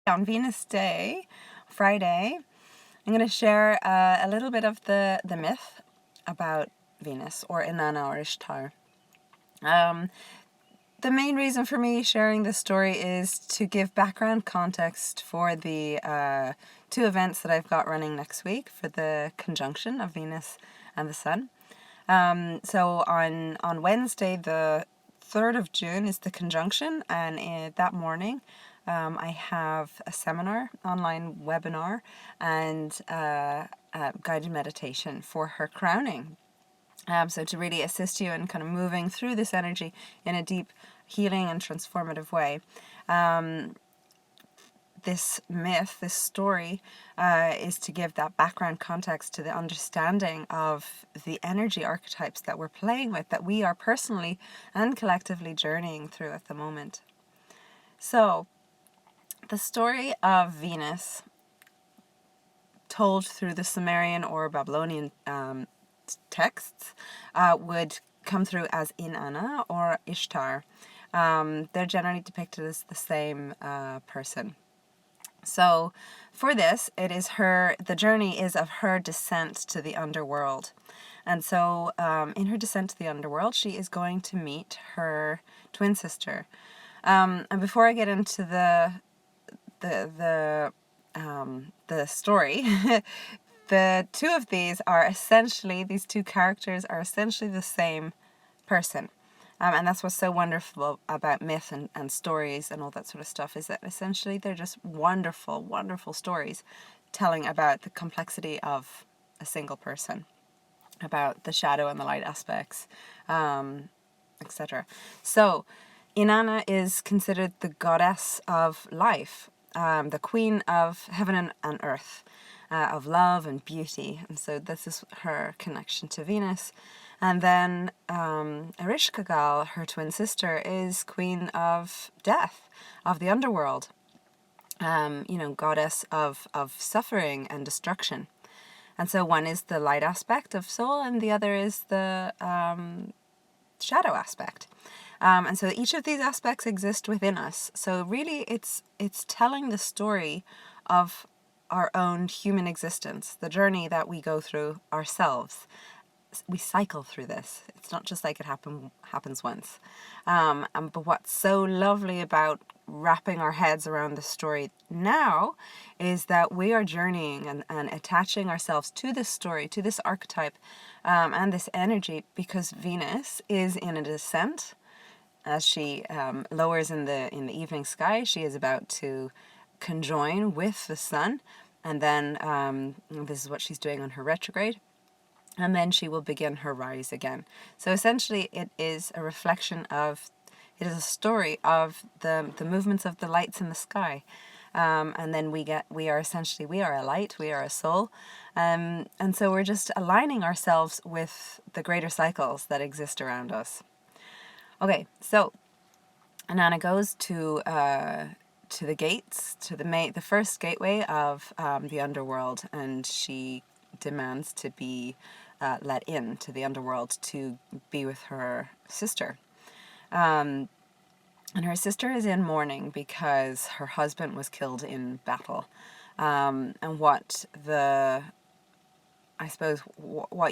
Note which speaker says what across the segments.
Speaker 1: On Venus Day, Friday, I'm going to share a little bit of the myth about Venus, or Inanna or Ishtar. The main reason for me sharing this story is to give background context for the two events that I've got running next week for the conjunction of Venus and the Sun. So on Wednesday, the 3rd of June is the conjunction, and that morning I have a seminar, online webinar, and a guided meditation for her crowning. So to really assist you in kind of moving through this energy in a deep, healing and transformative way. This myth, this story, is to give that background context to the understanding of the energy archetypes that we're playing with, that we are personally and collectively journeying through at the moment. So, the story of Venus, told through the Sumerian or Babylonian texts, would come through as Inanna or Ishtar. They're generally depicted as the same person. So for this, the journey is of her descent to the underworld. And so in her descent to the underworld, she is going to meet her twin sister. And before I get into the story, the two of these two characters are essentially the same person. And that's what's so wonderful about myth and stories and all that sort of stuff, is that essentially they're just wonderful, wonderful stories telling about the complexity of a single person, about the shadow and the light aspects, etc. So, Inanna is considered the goddess of life, the queen of heaven and earth, of love and beauty. And so this is her connection to Venus. And then Ereshkigal, her twin sister, is queen of death, of the underworld, goddess of suffering and destruction. And so one is the light aspect of soul, and the other is the shadow aspect. And so each of these aspects exist within us. So really it's telling the story of our own human existence, the journey that we go through ourselves. We cycle through this. It's not just like it happens once. But what's so lovely about wrapping our heads around the story now is that we are journeying and attaching ourselves to this story, to this archetype, and this energy, because Venus is in a descent. As she lowers in the evening sky, she is about to conjoin with the sun, and then this is what she's doing on her retrograde. And then she will begin her rise again. So essentially it is a a story of the movements of the lights in the sky. And then we are a light, we are a soul. And so we're just aligning ourselves with the greater cycles that exist around us. Okay, so Inanna goes to the gates, to the first gateway of the underworld, and she demands to be let in to the underworld to be with her sister. And her sister is in mourning because her husband was killed in battle. And what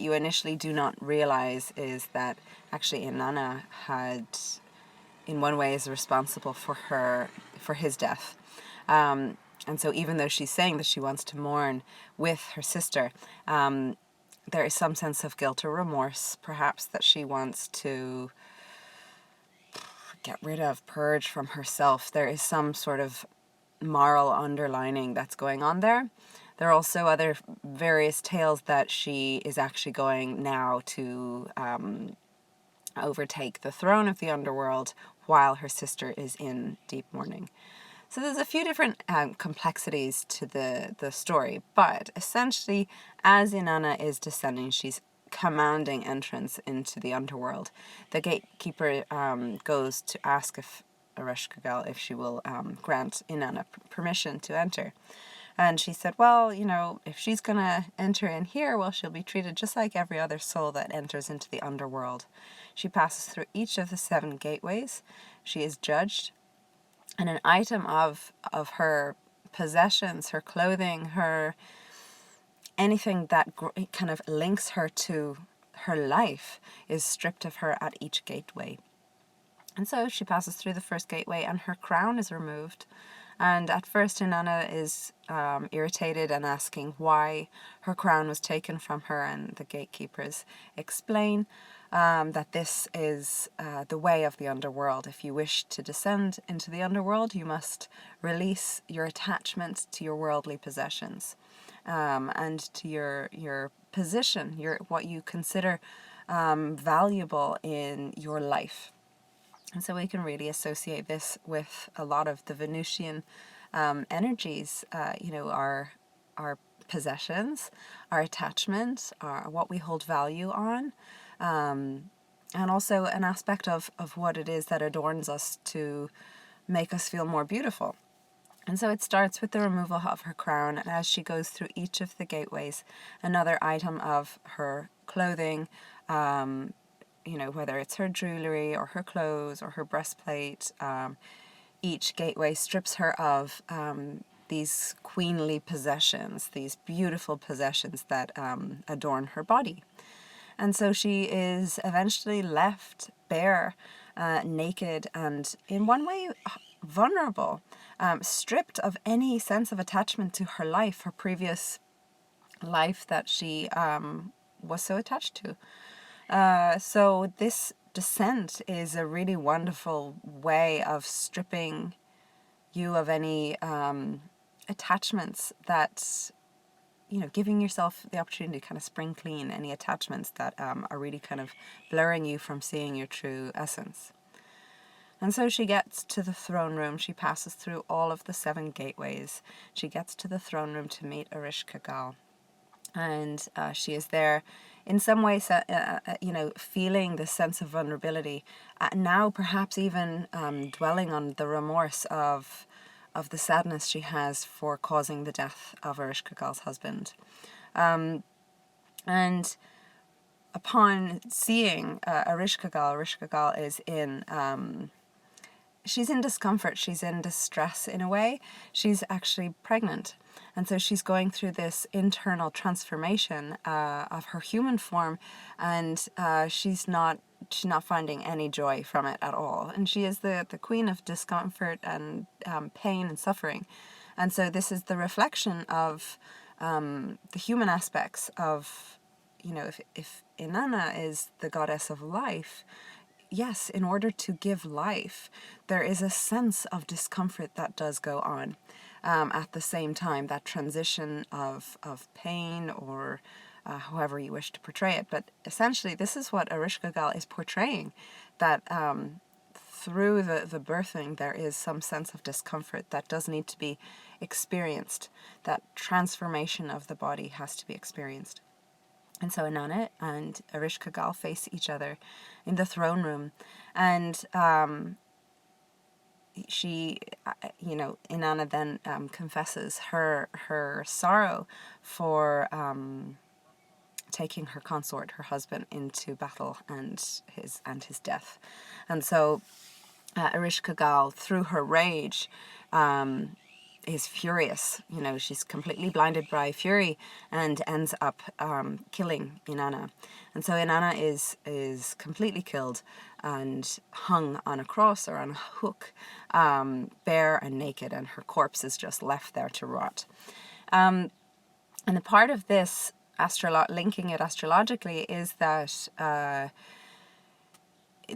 Speaker 1: you initially do not realize is that actually Inanna in one way is responsible for his death. And so even though she's saying that she wants to mourn with her sister, there is some sense of guilt or remorse, perhaps, that she wants to get rid of, purge from herself. There is some sort of moral underlining that's going on there. There are also other various tales that she is actually going now to overtake the throne of the underworld while her sister is in deep mourning. So there's a few different complexities to the story, but essentially, as Inanna is descending, she's commanding entrance into the underworld. The gatekeeper goes to ask Ereshkigal if she will grant Inanna permission to enter. And she said, well, if she's going to enter in here, well, she'll be treated just like every other soul that enters into the underworld. She passes through each of the 7 gateways. She is judged, and an item of her possessions, her clothing, her anything that kind of links her to her life is stripped of her at each gateway. And so she passes through the first gateway and her crown is removed. And at first Inanna is irritated and asking why her crown was taken from her, and the gatekeepers explain that this is the way of the underworld. If you wish to descend into the underworld, you must release your attachment to your worldly possessions and to your position, what you consider valuable in your life. And so we can really associate this with a lot of the Venusian energies, our possessions, our attachment, what we hold value on, and also an aspect of what it is that adorns us to make us feel more beautiful. And so it starts with the removal of her crown, and as she goes through each of the gateways, another item of her clothing, whether it's her jewelry or her clothes or her breastplate, each gateway strips her of these queenly possessions, these beautiful possessions that adorn her body. And so she is eventually left bare, naked, and in one way vulnerable, stripped of any sense of attachment to her life, her previous life that she was so attached to. So this descent is a really wonderful way of stripping you of any attachments that, giving yourself the opportunity to kind of spring clean any attachments that are really kind of blurring you from seeing your true essence. And so she gets to the throne room. She passes through all of the 7 gateways. She gets to the throne room to meet Ereshkigal. And she is there in some ways, feeling this sense of vulnerability. Now perhaps even dwelling on the remorse of the sadness she has for causing the death of Ereshkigal's husband. And upon seeing Ereshkigal is in... she's in discomfort, she's in distress in a way. She's actually pregnant. And so she's going through this internal transformation of her human form, and she's not finding any joy from it at all. And she is the queen of discomfort and pain and suffering. And so this is the reflection of the human aspects of, if Inanna is the goddess of life, yes, in order to give life, there is a sense of discomfort that does go on. At the same time, that transition of pain, or however you wish to portray it. But essentially, this is what Ereshkigal is portraying, that through the birthing, there is some sense of discomfort that does need to be experienced. That transformation of the body has to be experienced. And so Inanna and Ereshkigal face each other in the throne room, and Inanna then confesses her sorrow for taking her consort, her husband, into battle and his death. And so Ereshkigal, through her rage, is furious. She's completely blinded by fury and ends up killing Inanna. And so Inanna is completely killed and hung on a cross or on a hook, bare and naked, and her corpse is just left there to rot. And the part of this, linking it astrologically, is that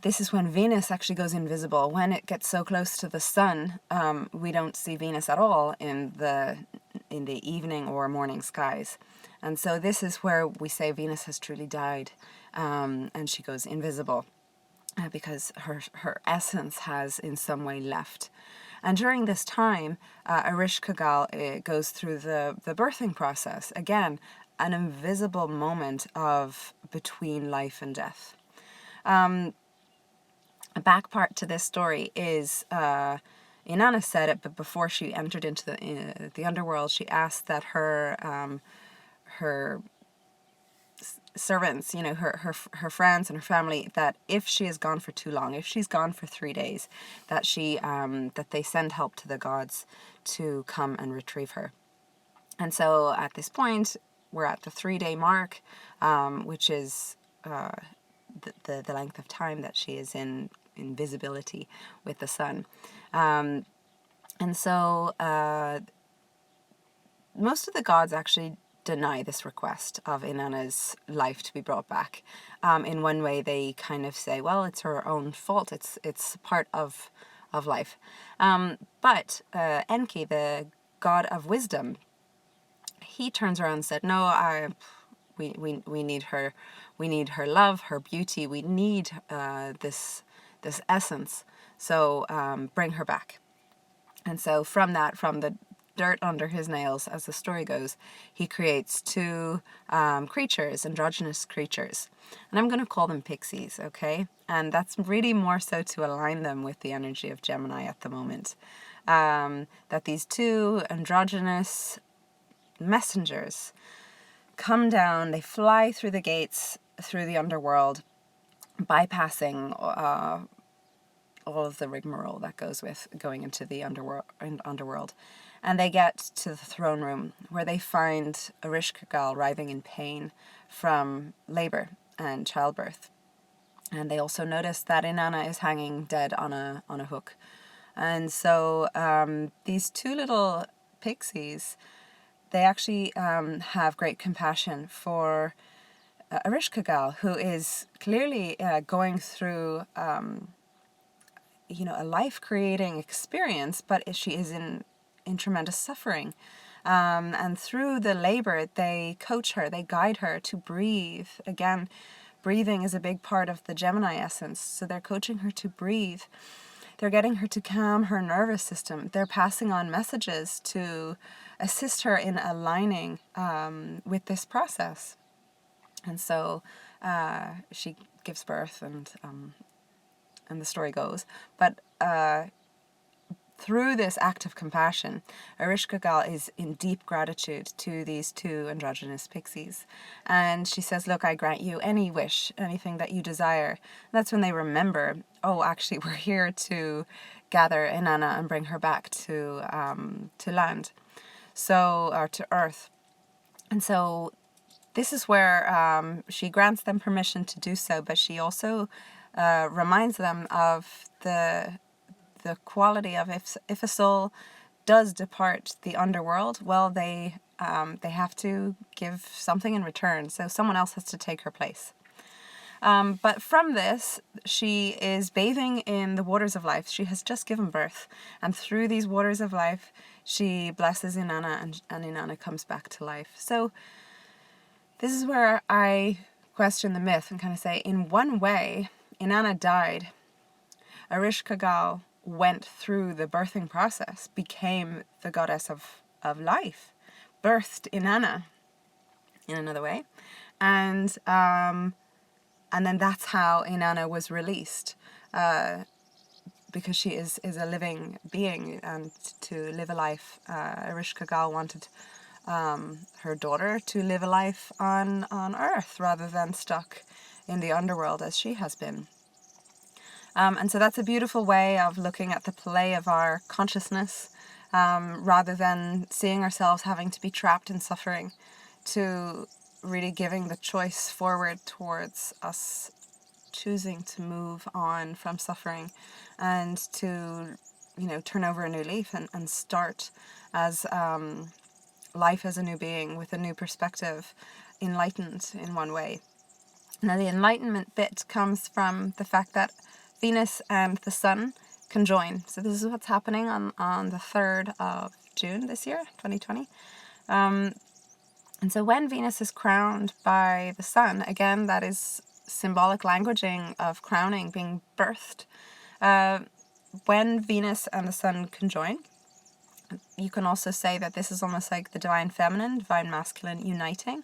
Speaker 1: this is when Venus actually goes invisible. When it gets so close to the sun, we don't see Venus at all in the evening or morning skies. And so this is where we say Venus has truly died, and she goes invisible, because her essence has in some way left. And during this time, Ereshkigal goes through the birthing process. Again, an invisible moment of between life and death. A back part to this story is, Inanna said it, but before she entered into the underworld, she asked that her servants, her friends and her family, that if she is gone for too long, if she's gone for 3 days, that that they send help to the gods to come and retrieve her. And so at this point, we're at the 3-day mark, which is the length of time that she is in invisibility with the sun. And so most of the gods actually deny this request of Inanna's life to be brought back. In one way, they kind of say, well, it's her own fault. It's part of life. But Enki, the god of wisdom, he turns around and said, no, we need her. We need her love, her beauty. We need this essence. So bring her back. And so from the dirt under his nails, as the story goes, he creates 2 creatures, androgynous creatures. And I'm going to call them pixies, okay? And that's really more so to align them with the energy of Gemini at the moment. That these 2 androgynous messengers come down, they fly through the gates, through the underworld, bypassing all of the rigmarole that goes with going into the underworld. And they get to the throne room, where they find Ereshkigal writhing in pain from labor and childbirth. And they also notice that Inanna is hanging dead on a hook. And so these 2 little pixies, they actually have great compassion for Ereshkigal, who is clearly going through a life-creating experience, but she is in tremendous suffering. And through the labor, they coach her, they guide her to breathe. Again, breathing is a big part of the Gemini essence, so they're coaching her to breathe. They're getting her to calm her nervous system. They're passing on messages to assist her in aligning with this process. And so she gives birth, and the story goes. But through this act of compassion, Ereshkigal is in deep gratitude to these 2 androgynous pixies. And she says, look, I grant you any wish, anything that you desire. And that's when they remember, oh, actually, we're here to gather Inanna and bring her back to land, or to earth. And so this is where she grants them permission to do so, but she also reminds them of the quality of if a soul does depart the underworld, well, they have to give something in return. So someone else has to take her place. But from this, she is bathing in the waters of life. She has just given birth. And through these waters of life, she blesses Inanna, and Inanna comes back to life. So this is where I question the myth and kind of say, in one way, Inanna died. Ereshkigal went through the birthing process, became the goddess of life, birthed Inanna in another way, and then that's how Inanna was released, because she is a living being, and to live a life, Ereshkigal wanted her daughter to live a life on Earth rather than stuck in the underworld as she has been. And so that's a beautiful way of looking at the play of our consciousness, rather than seeing ourselves having to be trapped in suffering, to really giving the choice forward towards us choosing to move on from suffering and to, turn over a new leaf and start as life as a new being with a new perspective, enlightened in one way. Now, the enlightenment bit comes from the fact that Venus and the sun conjoin. So this is what's happening on the 3rd of June this year, 2020. And so when Venus is crowned by the sun, again, that is symbolic languaging of crowning, being birthed. When Venus and the sun conjoin, you can also say that this is almost like the divine feminine, divine masculine uniting.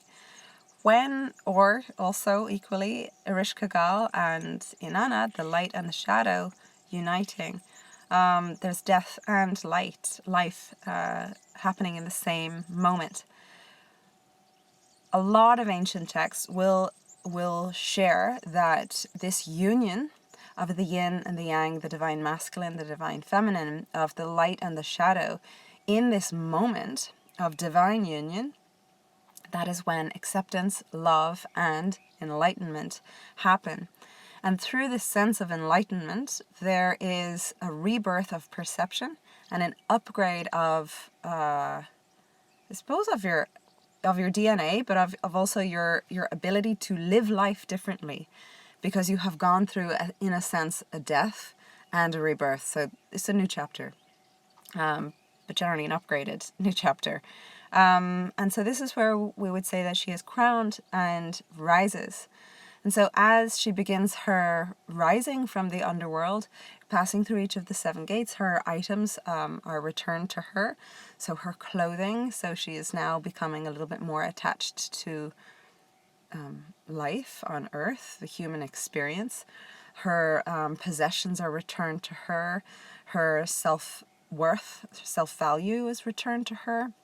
Speaker 1: When, or also equally, Ereshkigal and Inanna, the light and the shadow, uniting. There's death and life happening in the same moment. A lot of ancient texts will will share that this union of the yin and the yang, the divine masculine, the divine feminine, of the light and the shadow, in this moment of divine union, that is when acceptance, love, and enlightenment happen. And through this sense of enlightenment, there is a rebirth of perception and an upgrade of, I suppose, of your DNA, but of also your ability to live life differently, because you have gone through, in a sense, a death and a rebirth. So it's a new chapter, but generally an upgraded new chapter. And so this is where we would say that she is crowned and rises. And so as she begins her rising from the underworld, passing through each of the 7 gates, her items are returned to her. So her clothing, so she is now becoming a little bit more attached to life on earth, the human experience. Her possessions are returned to her. Her self-worth, self-value is returned to her.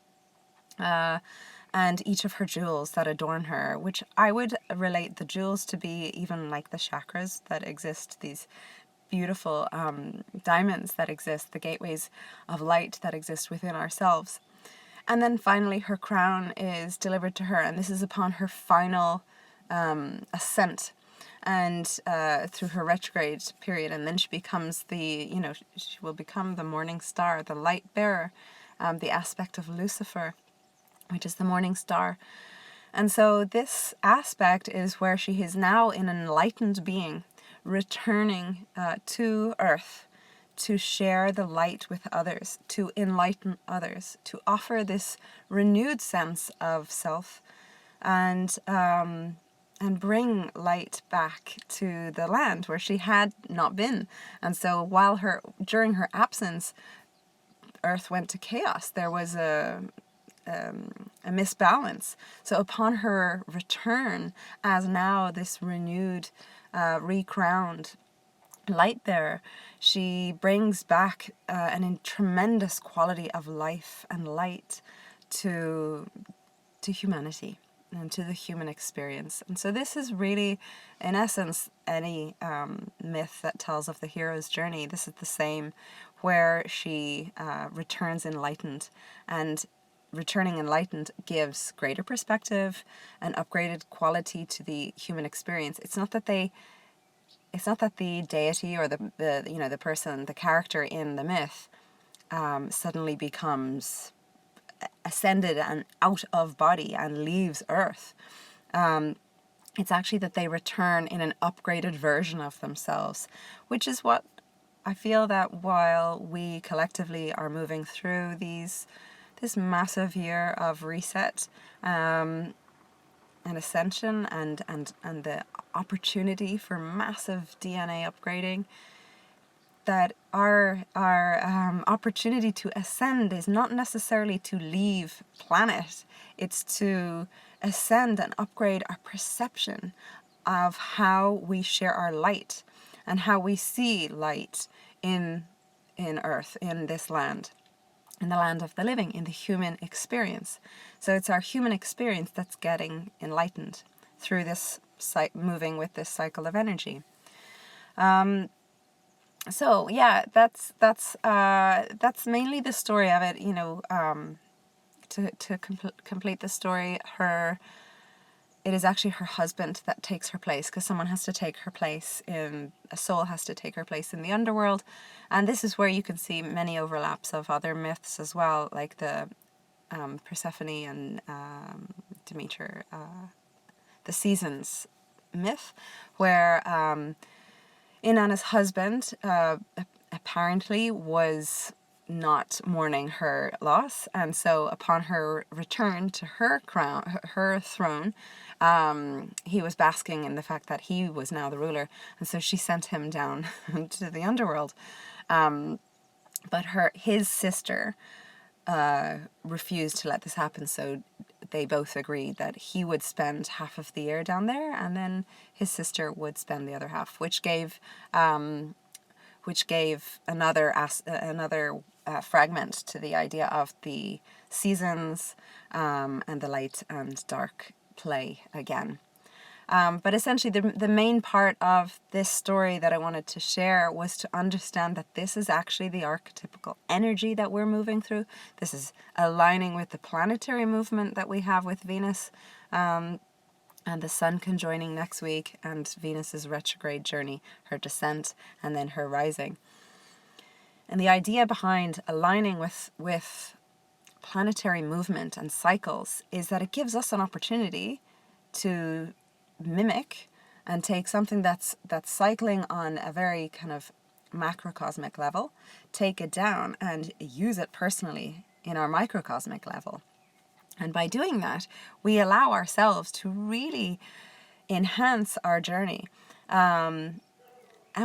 Speaker 1: And each of her jewels that adorn her, which I would relate the jewels to be even like the chakras that exist, these beautiful diamonds that exist, the gateways of light that exist within ourselves. And then finally her crown is delivered to her, and this is upon her final ascent and through her retrograde period, and then she becomes she will become the morning star, the light bearer, the aspect of Lucifer, which is the morning star. And so this aspect is where she is now an enlightened being, returning to earth to share the light with others, to enlighten others, to offer this renewed sense of self, and bring light back to the land where she had not been. And so during her absence, earth went to chaos. There was a misbalance. So upon her return as now this renewed, recrowned light bearer, she brings back a tremendous quality of life and light to humanity and to the human experience. And so this is really, in essence, any myth that tells of the hero's journey. This is the same, where she returns enlightened, and returning enlightened gives greater perspective and upgraded quality to the human experience. It's not that the deity or the person, the character in the myth, suddenly becomes ascended and out of body and leaves Earth. It's actually that they return in an upgraded version of themselves, which is what I feel that while we collectively are moving through this massive year of reset and ascension and the opportunity for massive DNA upgrading, that our opportunity to ascend is not necessarily to leave planet. It's to ascend and upgrade our perception of how we share our light and how we see light in Earth, in this land, in the land of the living, in the human experience. So it's our human experience that's getting enlightened through this moving with this cycle of energy. So yeah, that's mainly the story of it. To complete the story, it is actually her husband that takes her place, because someone has to take her place a soul has to take her place in the underworld. And this is where you can see many overlaps of other myths as well, like the Persephone and Demeter, the seasons myth, where Inanna's husband apparently was not mourning her loss, and so upon her return to her throne, he was basking in the fact that he was now the ruler, and so she sent him down to the underworld. But his sister refused to let this happen, so they both agreed that he would spend half of the year down there, and then his sister would spend the other half, which gave another fragment to the idea of the seasons and the light and dark play again. But essentially, the main part of this story that I wanted to share was to understand that this is actually the archetypical energy that we're moving through. This is aligning with the planetary movement that we have with Venus, and the Sun conjoining next week, and Venus's retrograde journey, her descent, and then her rising. And the idea behind aligning with planetary movement and cycles is that it gives us an opportunity to mimic and take something that's cycling on a very kind of macrocosmic level, take it down and use it personally in our microcosmic level. And by doing that, we allow ourselves to really enhance our journey. And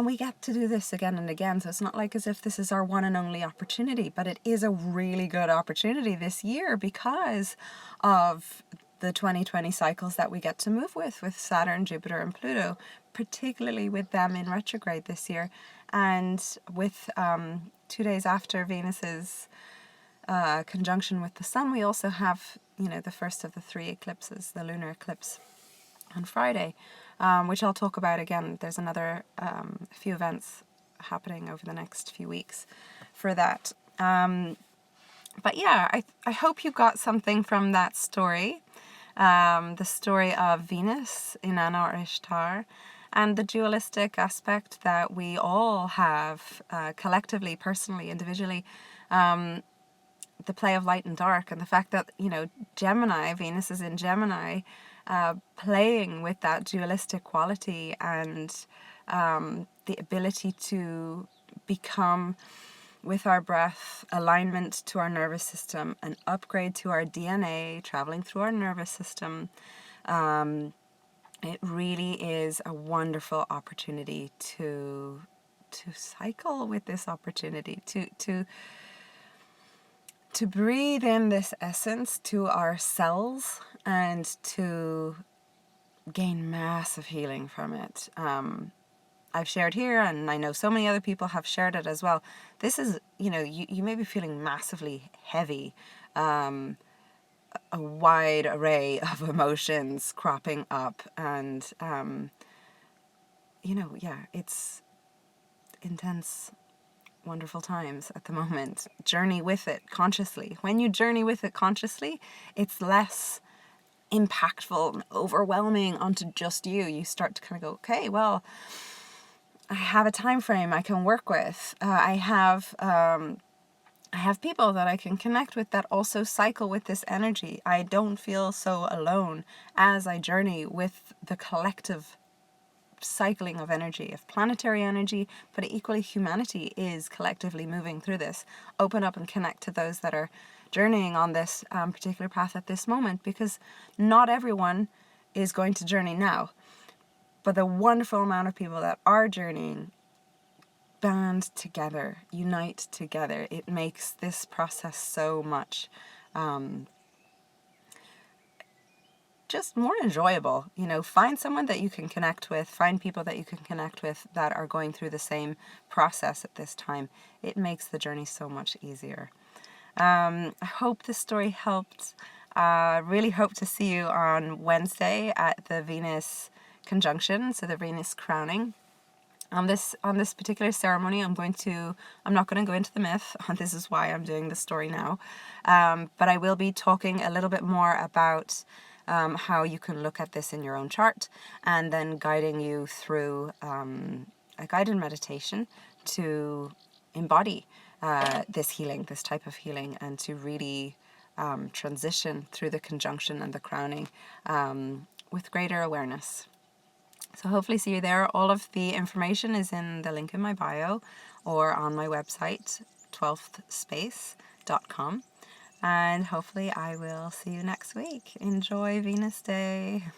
Speaker 1: we get to do this again and again. So it's not like as if this is our one and only opportunity, but it is a really good opportunity this year because of the 2020 cycles that we get to move with Saturn, Jupiter, and Pluto, particularly with them in retrograde this year. And with 2 days after Venus's conjunction with the Sun, we also have, the first of the 3 eclipses, the lunar eclipse on Friday, which I'll talk about again. There's another few events happening over the next few weeks for that. But yeah, I hope you got something from that story. The story of Venus, Inanna Ishtar, and the dualistic aspect that we all have collectively, personally, individually. The play of light and dark, and the fact that, Gemini, Venus is in Gemini, playing with that dualistic quality and the ability to become, with our breath, alignment to our nervous system, an upgrade to our DNA, traveling through our nervous system. It really is a wonderful opportunity to cycle with this opportunity, to breathe in this essence to our cells and to gain massive healing from it. I've shared here, and I know so many other people have shared it as well. This is, you may be feeling massively heavy, a wide array of emotions cropping up, and, it's intense, wonderful times at the moment. Journey with it consciously. When you journey with it consciously, it's less impactful and overwhelming onto just you. You start to kind of go, okay, well, I have a time frame I can work with. I have people that I can connect with that also cycle with this energy. I don't feel so alone as I journey with the collective cycling of energy, of planetary energy, but equally humanity is collectively moving through this. Open up and connect to those that are journeying on this particular path at this moment, because not everyone is going to journey now. But the wonderful amount of people that are journeying band together, unite together. It makes this process so much just more enjoyable. Find someone that you can connect with, find people that you can connect with that are going through the same process at this time. It makes the journey so much easier. I hope this story helped. Really hope to see you on Wednesday at the Venus conjunction, so the Venus crowning. On this particular ceremony, I'm not going to go into the myth. This is why I'm doing the story now. But I will be talking a little bit more about how you can look at this in your own chart, and then guiding you through a guided meditation to embody this healing, this type of healing, and to really transition through the conjunction and the crowning with greater awareness. So hopefully see you there. All of the information is in the link in my bio or on my website, 12thspace.com. And hopefully I will see you next week. Enjoy Venus Day.